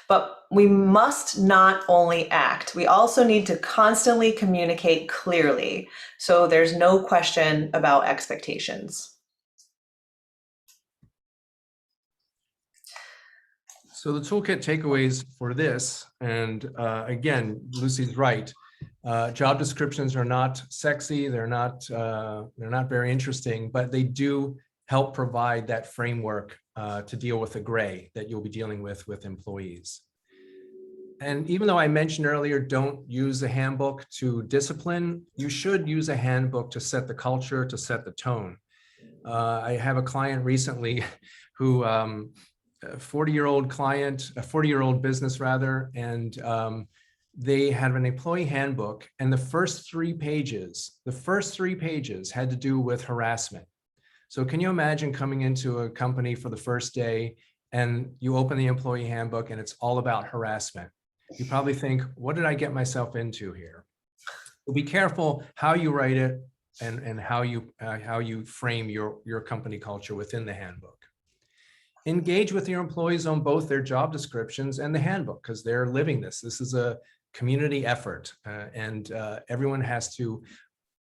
but we must not only act, we also need to constantly communicate clearly so there's no question about expectations. So the toolkit takeaways for this, and again, Lucy's right. Job descriptions are not sexy. They're not very interesting, but they do help provide that framework to deal with the gray that you'll be dealing with employees. And even though I mentioned earlier, don't use the handbook to discipline, you should use a handbook to set the culture, to set the tone. I have a client recently who, a 40-year-old client, a 40-year-old business rather, and they had an employee handbook, and the first three pages had to do with harassment. So can you imagine coming into a company for the first day and you open the employee handbook and it's all about harassment? You probably think, what did I get myself into here? So be careful how you write it and how you frame your company culture within the handbook. Engage with your employees on both their job descriptions and the handbook, because they're living this. This is a community effort, and everyone has to,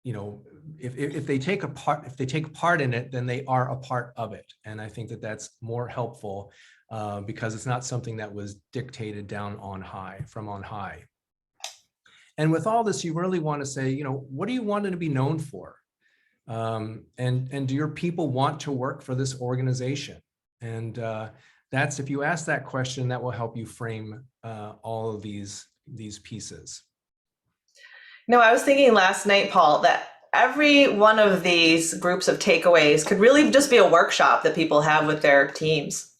if they take part in it, then they are a part of it. And I think that that's more helpful because it's not something that was dictated down on high, from on high. And with all this, you really want to say, what do you want to be known for? And do your people want to work for this organization? And that's, if you ask that question, that will help you frame all of these pieces. I was thinking last night, Paul, that every one of these groups of takeaways could really just be a workshop that people have with their teams.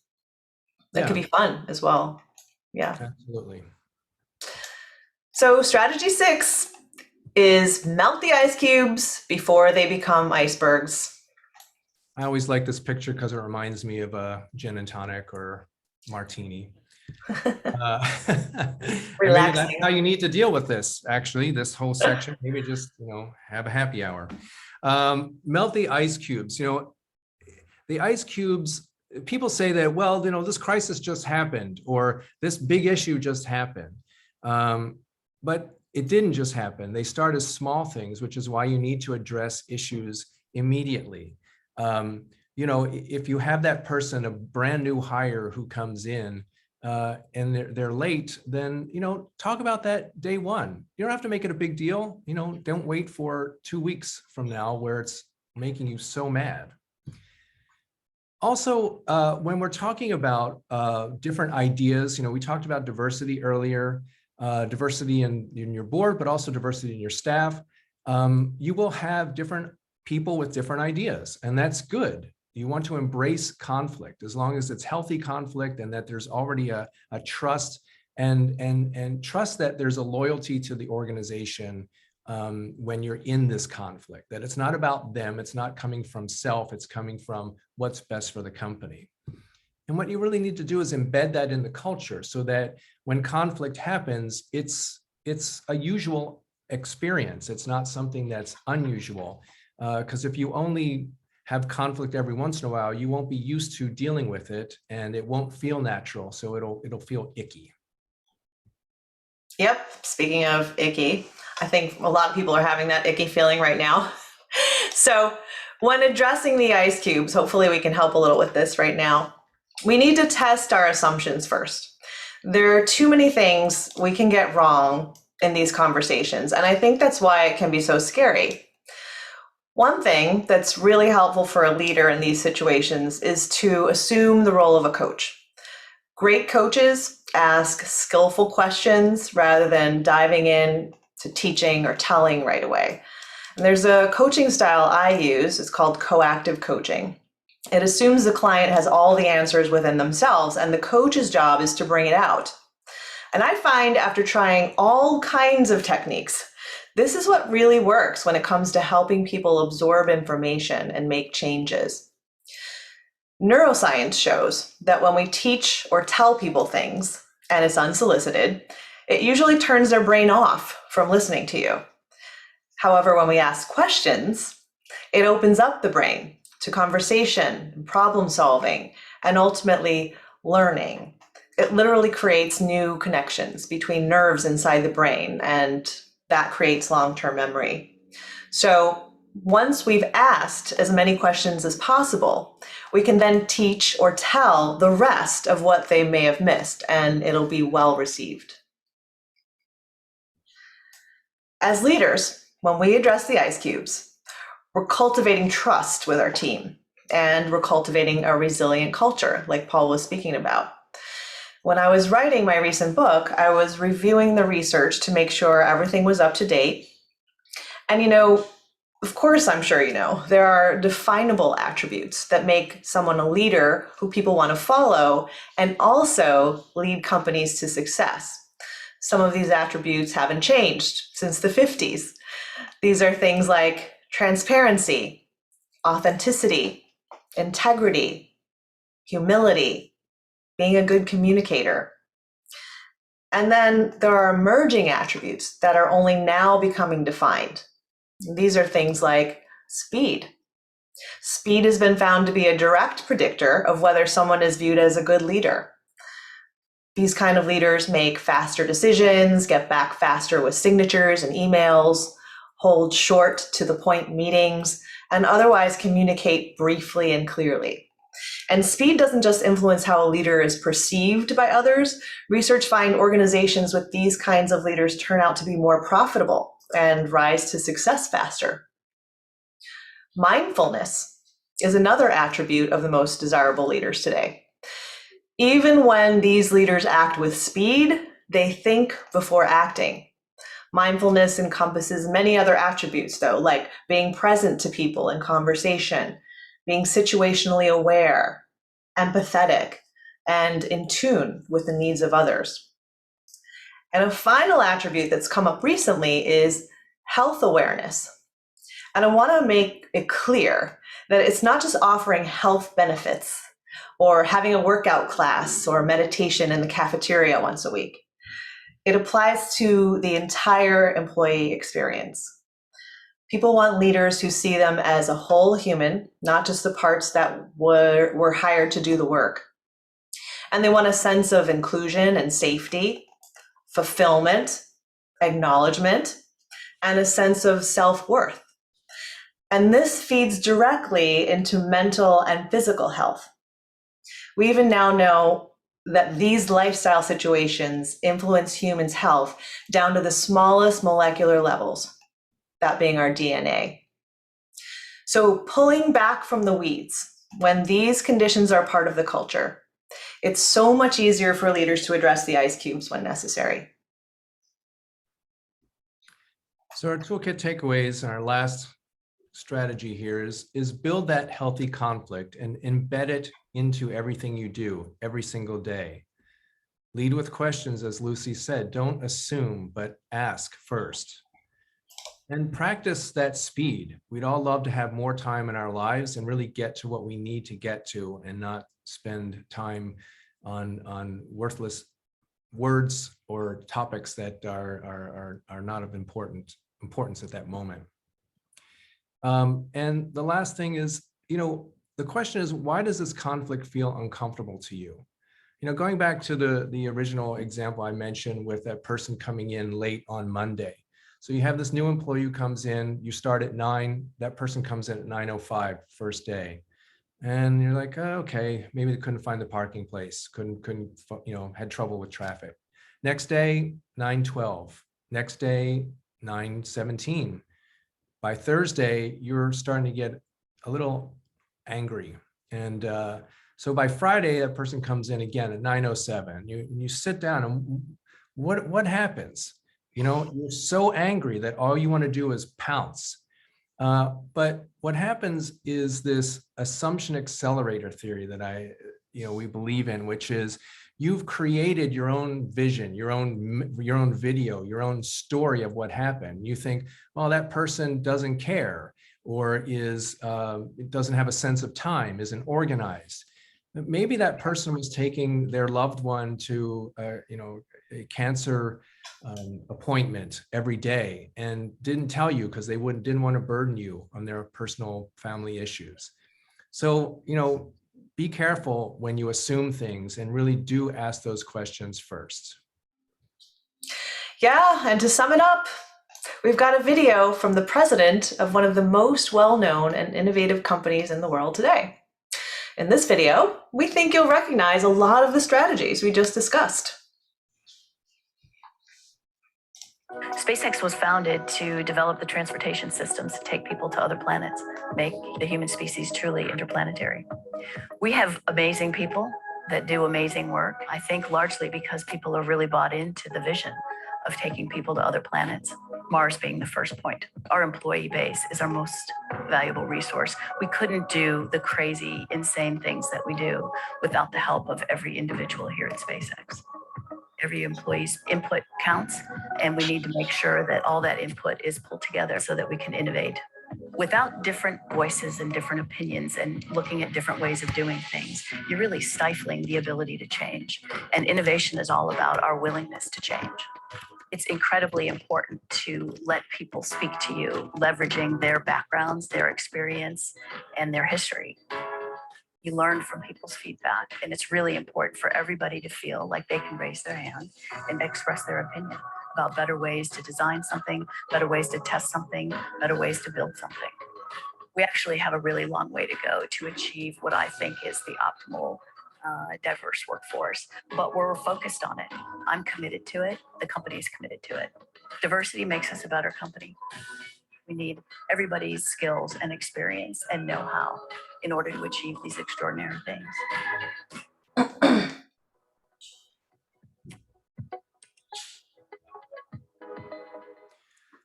That could be fun as well. Yeah, absolutely. So strategy 6 is melt the ice cubes before they become icebergs. I always like this picture because it reminds me of a gin and tonic or martini. Maybe that's how you need to deal with this, actually, this whole section. Maybe just, have a happy hour. Melt the ice cubes. The ice cubes, people say that, well, this crisis just happened or this big issue just happened. But it didn't just happen. They start as small things, which is why you need to address issues immediately. If you have that person, a brand new hire who comes in and they're late, then, talk about that day one. You don't have to make it a big deal. Don't wait for 2 weeks from now where it's making you so mad. Also, when we're talking about different ideas, we talked about diversity earlier, diversity in your board, but also diversity in your staff. You will have different people with different ideas, and that's good. You want to embrace conflict as long as it's healthy conflict and that there's already a trust and trust that there's a loyalty to the organization when you're in this conflict, that it's not about them, it's not coming from self, it's coming from what's best for the company. And what you really need to do is embed that in the culture so that when conflict happens, it's a usual experience. It's not something that's unusual. Because if you only have conflict every once in a while, you won't be used to dealing with it and it won't feel natural. So it'll feel icky. Yep. Speaking of icky, I think a lot of people are having that icky feeling right now. So when addressing the ice cubes, hopefully we can help a little with this right now. We need to test our assumptions first. There are too many things we can get wrong in these conversations, and I think that's why it can be so scary. One thing that's really helpful for a leader in these situations is to assume the role of a coach. Great coaches ask skillful questions rather than diving in to teaching or telling right away. And there's a coaching style I use, it's called Coactive Coaching. It assumes the client has all the answers within themselves, and the coach's job is to bring it out. And I find after trying all kinds of techniques, this is what really works when it comes to helping people absorb information and make changes. Neuroscience shows that when we teach or tell people things, and it's unsolicited, it usually turns their brain off from listening to you. However, when we ask questions, it opens up the brain to conversation, problem solving, and ultimately learning. It literally creates new connections between nerves inside the brain, and that creates long-term memory. So once we've asked as many questions as possible, we can then teach or tell the rest of what they may have missed, and it'll be well received. As leaders, when we address the ice cubes, we're cultivating trust with our team, and we're cultivating a resilient culture, like Paul was speaking about. When I was writing my recent book, I was reviewing the research to make sure everything was up to date. And of course, I'm sure there are definable attributes that make someone a leader who people want to follow and also lead companies to success. Some of these attributes haven't changed since the 50s. These are things like transparency, authenticity, integrity, humility, being a good communicator. And then there are emerging attributes that are only now becoming defined. These are things like speed. Speed has been found to be a direct predictor of whether someone is viewed as a good leader. These kind of leaders make faster decisions, get back faster with signatures and emails, hold short to the point meetings, and otherwise communicate briefly and clearly. And speed doesn't just influence how a leader is perceived by others. Research finds organizations with these kinds of leaders turn out to be more profitable and rise to success faster. Mindfulness is another attribute of the most desirable leaders today. Even when these leaders act with speed, they think before acting. Mindfulness encompasses many other attributes, though, like being present to people in conversation, being situationally aware, empathetic, and in tune with the needs of others. And a final attribute that's come up recently is health awareness. And I want to make it clear that it's not just offering health benefits or having a workout class or meditation in the cafeteria once a week. It applies to the entire employee experience. People want leaders who see them as a whole human, not just the parts that were hired to do the work. And they want a sense of inclusion and safety, fulfillment, acknowledgement, and a sense of self-worth. And this feeds directly into mental and physical health. We even now know that these lifestyle situations influence humans' health down to the smallest molecular levels, that being our DNA. So pulling back from the weeds, when these conditions are part of the culture, it's so much easier for leaders to address the ice cubes when necessary. So our toolkit takeaways, our last strategy here is build that healthy conflict and embed it into everything you do every single day. Lead with questions, as Luci said. Don't assume, but ask first. And practice that speed. We'd all love to have more time in our lives and really get to what we need to get to and not spend time on worthless words or topics that are not of importance at that moment. And the last thing is, the question is, why does this conflict feel uncomfortable to you? Going back to the original example I mentioned with that person coming in late on Monday. So you have this new employee who comes in, you start at 9, that person comes in at 9:05 first day. And you're like, oh, okay, maybe they couldn't find the parking place, had trouble with traffic. Next day, 9:12. Next day, 9:17. By Thursday, you're starting to get a little angry. And so by Friday, that person comes in again at 9:07. You sit down and what happens? You're so angry that all you want to do is pounce. But what happens is this assumption accelerator theory that we believe in, which is you've created your own vision, your own video, your own story of what happened. You think, well, that person doesn't care, or doesn't have a sense of time, isn't organized. Maybe that person was taking their loved one to a cancer appointment every day and didn't tell you because they didn't want to burden you on their personal family issues. So, be careful when you assume things and really do ask those questions first. Yeah, and to sum it up, we've got a video from the president of one of the most well-known and innovative companies in the world today. In this video, we think you'll recognize a lot of the strategies we just discussed. SpaceX was founded to develop the transportation systems to take people to other planets, make the human species truly interplanetary. We have amazing people that do amazing work, I think largely because people are really bought into the vision of taking people to other planets, Mars being the first point. Our employee base is our most valuable resource. We couldn't do the crazy, insane things that we do without the help of every individual here at SpaceX. Every employee's input counts, and we need to make sure that all that input is pulled together so that we can innovate. Without different voices and different opinions and looking at different ways of doing things, you're really stifling the ability to change. And innovation is all about our willingness to change. It's incredibly important to let people speak to you, leveraging their backgrounds, their experience, and their history. You learn from people's feedback, and it's really important for everybody to feel like they can raise their hand and express their opinion about better ways to design something, better ways to test something, better ways to build something. We actually have a really long way to go to achieve what I think is the optimal diverse workforce, but we're focused on it. I'm committed to it. The company is committed to it. Diversity makes us a better company. We need everybody's skills and experience and know-how in order to achieve these extraordinary things.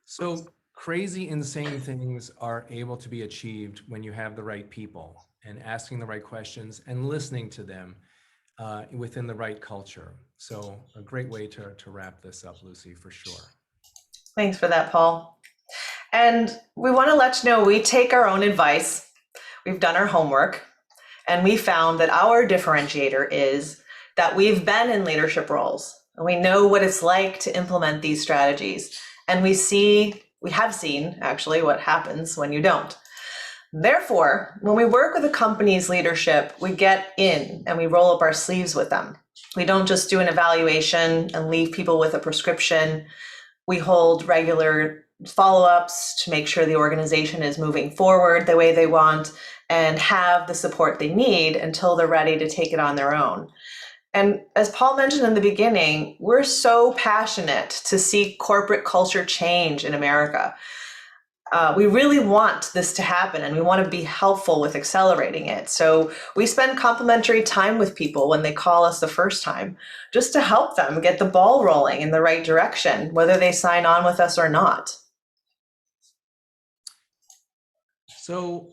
So crazy, insane things are able to be achieved when you have the right people and asking the right questions and listening to them within the right culture. So a great way to wrap this up, Lucy, for sure. Thanks for that, Paul. And we want to let you know we take our own advice. We've done our homework, and we found that our differentiator is that we've been in leadership roles and we know what it's like to implement these strategies. And we have seen actually what happens when you don't. Therefore, when we work with a company's leadership, we get in and we roll up our sleeves with them. We don't just do an evaluation and leave people with a prescription. We hold regular follow-ups to make sure the organization is moving forward the way they want and have the support they need until they're ready to take it on their own. And as Paul mentioned in the beginning, we're so passionate to see corporate culture change in America. We really want this to happen, and we want to be helpful with accelerating it. So we spend complimentary time with people when they call us the first time, just to help them get the ball rolling in the right direction, whether they sign on with us or not. So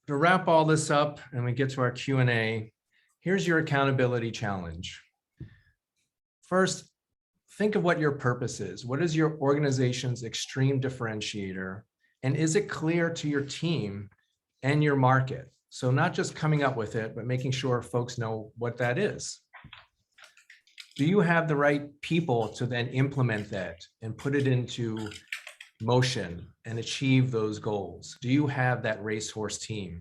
to wrap all this up and we get to our Q&A, here's your accountability challenge. First, think of what your purpose is. What is your organization's extreme differentiator? And is it clear to your team and your market? So not just coming up with it, but making sure folks know what that is. Do you have the right people to then implement that and put it into motion and achieve those goals? Do you have that racehorse team?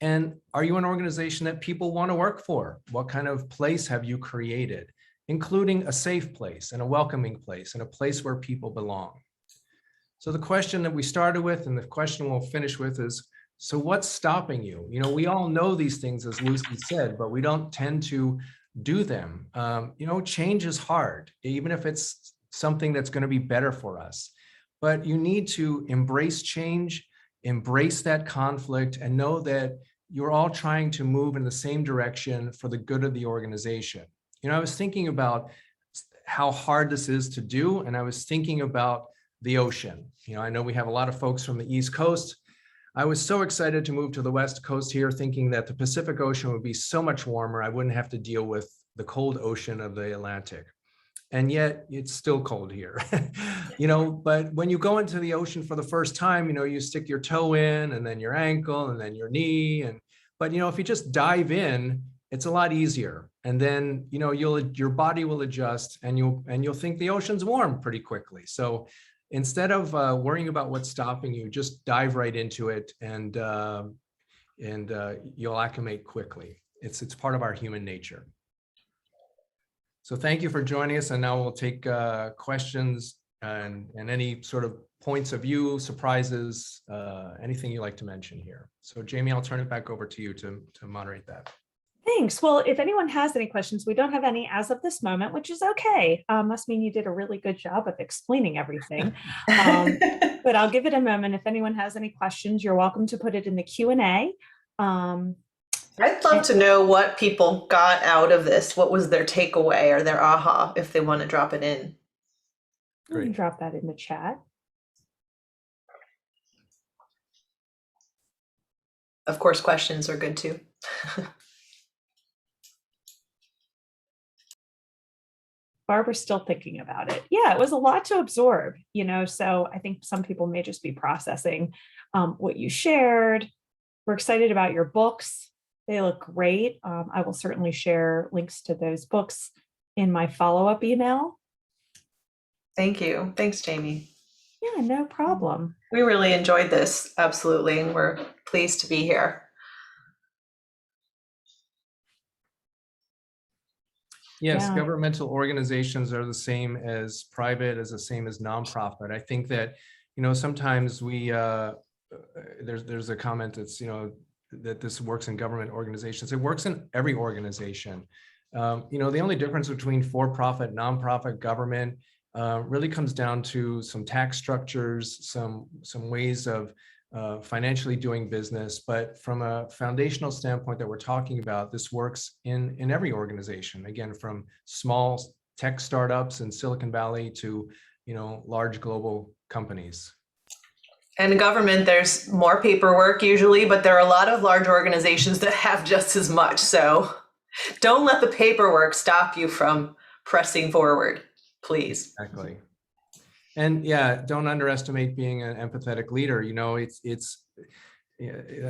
And are you an organization that people want to work for? What kind of place have you created? including a safe place and a welcoming place and a place where people belong. So the question that we started with and the question we'll finish with is, so what's stopping you? You know, we all know these things, as Lucy said, but we don't tend to do them. You know, change is hard, even if it's something that's going to be better for us. But you need to embrace change, embrace that conflict, and know that you're all trying to move in the same direction for the good of the organization. You know, I was thinking about how hard this is to do, and I was thinking about the ocean. You know, I know we have a lot of folks from the East Coast. I was so excited to move to the West Coast here, thinking that the Pacific Ocean would be so much warmer. I wouldn't have to deal with the cold ocean of the Atlantic. And yet it's still cold here, you know, but when you go into the ocean for the first time, you know, you stick your toe in and then your ankle and then your knee. But, you know, if you just dive in, it's a lot easier. And then, you know, your body will adjust and you'll think the ocean's warm pretty quickly. So instead of worrying about what's stopping you, just dive right into it and you'll acclimate quickly. It's part of our human nature. So thank you for joining us. And now we'll take questions and any sort of points of view, surprises, anything you'd like to mention here. So Jamie, I'll turn it back over to you to moderate that. Thanks. Well, if anyone has any questions, we don't have any as of this moment, which is okay. Must mean you did a really good job of explaining everything. But I'll give it a moment. If anyone has any questions, you're welcome to put it in the Q&A. I'd love to know what people got out of this. What was their takeaway or their aha, if they want to drop it in? Great. Drop that in the chat. Of course, questions are good too. Barbara's still thinking about it. Yeah, it was a lot to absorb, you know, so I think some people may just be processing what you shared. We're excited about your books. They look great. I will certainly share links to those books in my follow-up email. Thank you. Thanks, Jamie. Yeah, no problem. We really enjoyed this. Absolutely. And we're pleased to be here. Yes, Yeah. Governmental organizations are the same as private, as the same as nonprofit. I think that, you know, sometimes we, there's a comment that's, you know, that this works in government organizations. It works in every organization. You know, the only difference between for-profit, nonprofit, government really comes down to some tax structures, some ways of financially doing business. But from a foundational standpoint that we're talking about, this works in every organization. Again, from small tech startups in Silicon Valley to, you know, large global companies. And in government, there's more paperwork usually, but there are a lot of large organizations that have just as much. So don't let the paperwork stop you from pressing forward, please. Exactly. And yeah, don't underestimate being an empathetic leader. You know, I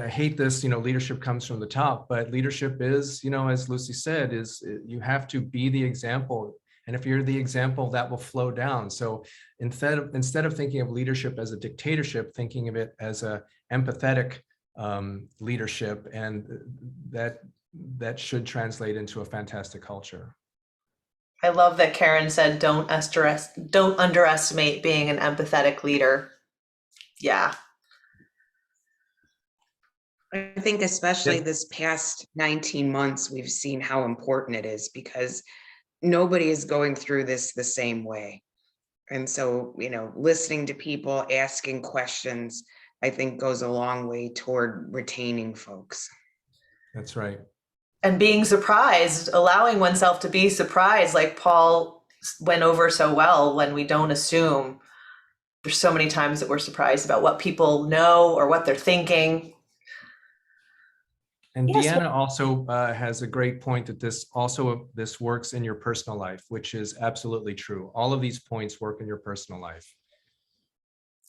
hate this, you know, leadership comes from the top, but leadership is, you know, as Lucy said, is you have to be the example. And if you're the example, that will flow down. So instead of thinking of leadership as a dictatorship, thinking of it as a empathetic leadership, and that should translate into a fantastic culture. I love that Karen said, don't underestimate being an empathetic leader. Yeah. I think especially this past 19 months, we've seen how important it is, because nobody is going through this the same way. And so, you know, listening to people, asking questions, I think goes a long way toward retaining folks. That's right. And being surprised, allowing oneself to be surprised, like Paul went over so well, when we don't assume. There's so many times that we're surprised about what people know or what they're thinking. And Yes. Deanna also has a great point that this works in your personal life, which is absolutely true. All of these points work in your personal life.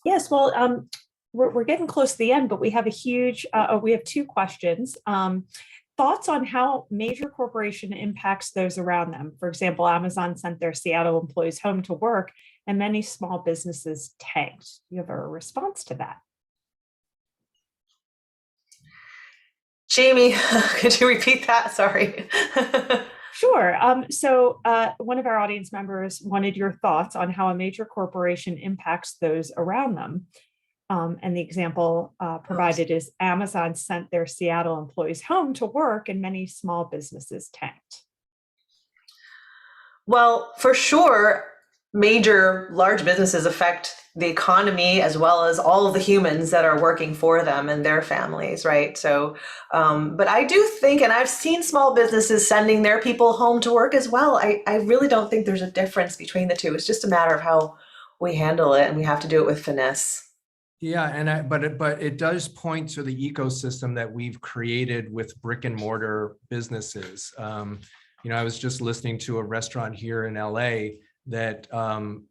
Yes, well, we're getting close to the end, but we have we have two questions. Thoughts on how major corporation impacts those around them. For example, Amazon sent their Seattle employees home to work, and many small businesses tanked. Do you have a response to that? Jamie, could you repeat that? Sorry. Sure. So one of our audience members wanted your thoughts on how a major corporation impacts those around them. And the example provided is Amazon sent their Seattle employees home to work and many small businesses tanked. Well, for sure, large businesses affect the economy as well as all of the humans that are working for them and their families, right? So, but I do think, and I've seen small businesses sending their people home to work as well. I really don't think there's a difference between the two. It's just a matter of how we handle it, and we have to do it with finesse. Yeah, but it does point to the ecosystem that we've created with brick and mortar businesses. I was just listening to a restaurant here in LA that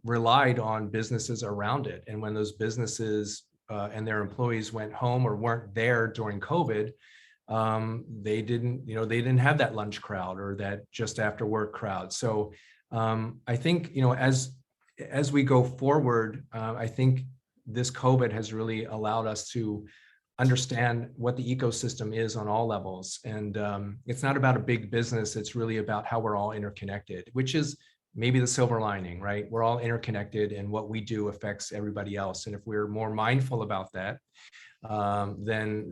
relied on businesses around it. And when those businesses and their employees went home or weren't there during COVID, they didn't have that lunch crowd or that just after work crowd. So I think, as we go forward, I think this COVID has really allowed us to understand what the ecosystem is on all levels. And it's not about a big business. It's really about how we're all interconnected, which is maybe the silver lining, right? We're all interconnected and what we do affects everybody else. And if we're more mindful about that, then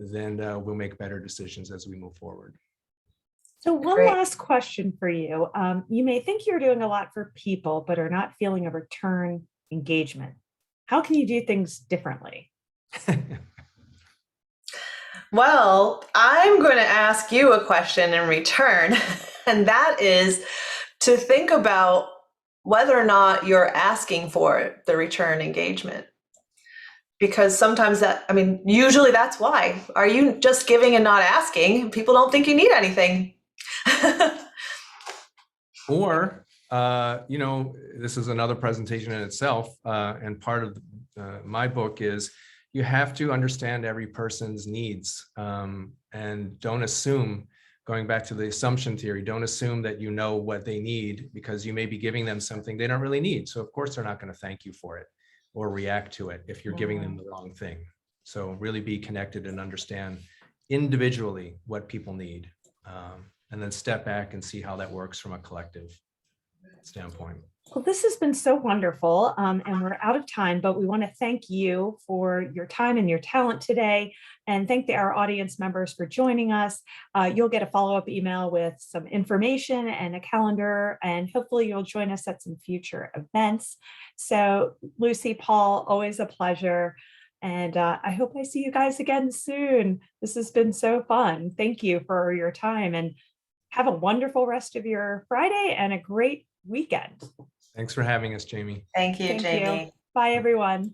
we'll make better decisions as we move forward. So one last question for you. You may think you're doing a lot for people, but are not feeling a return engagement. How can you do things differently? Well, I'm going to ask you a question in return, and that is to think about whether or not you're asking for the return engagement. Because sometimes usually that's why. Are you just giving and not asking? People don't think you need anything. Or, this is another presentation in itself, and part of my book is you have to understand every person's needs, and don't assume, going back to the assumption theory, don't assume that you know what they need, because you may be giving them something they don't really need. So of course they're not going to thank you for it or react to it if you're giving them the wrong thing. So really be connected and understand individually what people need, and then step back and see how that works from a collective standpoint. Well, this has been so wonderful, and we're out of time, but we want to thank you for your time and your talent today, and thank our audience members for joining us. You'll get a follow-up email with some information and a calendar, and hopefully you'll join us at some future events. So Luci, Paul, always a pleasure. And I hope I see you guys again soon. This has been so fun. Thank you for your time, and have a wonderful rest of your Friday and a great weekend. Thanks for having us, Jamie. Thank you, Jamie. Bye, everyone.